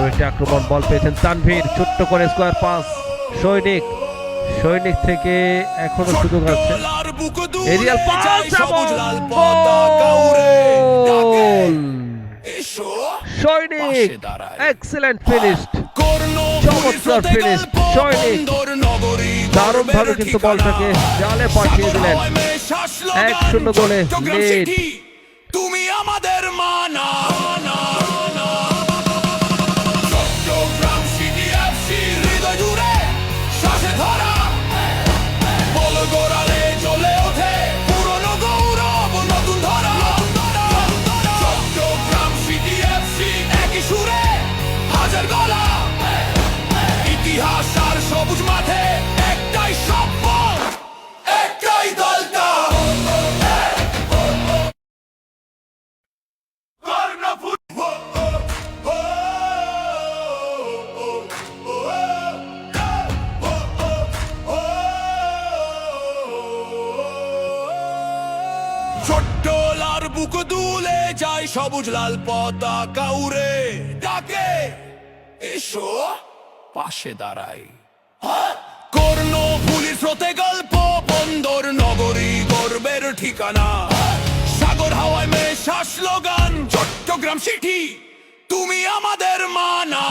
আরো একটি আক্রমণ, বল পেয়েছেন তানভীর, ছোট্ট করে স্কোয়ার পাস, সৈনিক সৈনিক থেকে এখনো সুযোগ আছে, এরিয়াল পাস এবং গোল! সৈনিক এক্সেলেন্ট ফিনিশড, চমৎকার ফিনিশ সৈনিক, দারুণ ভাবে কিন্তু বলটাকে জালে পাঠিয়ে দিলেন। 1-0 গোলে লিড। তুমি আমাদের মানা ইতিহাস আর সবুজ মাঠে একটাই স্বপ্ন, একটাই দলটা। ছোট্ট লাল বুক দুলে যায়, সবুজ লাল পতাকা উড়ে ডাকে, এসো পাশে দাঁড়াই। কর্ণফুলীর স্রোতে গল্প, বন্দর নগরী গর্বের ঠিকানা, সাগর হাওয়ায় মেশা স্লোগান, চট্টগ্রাম সিটি তুমি আমাদের মানা।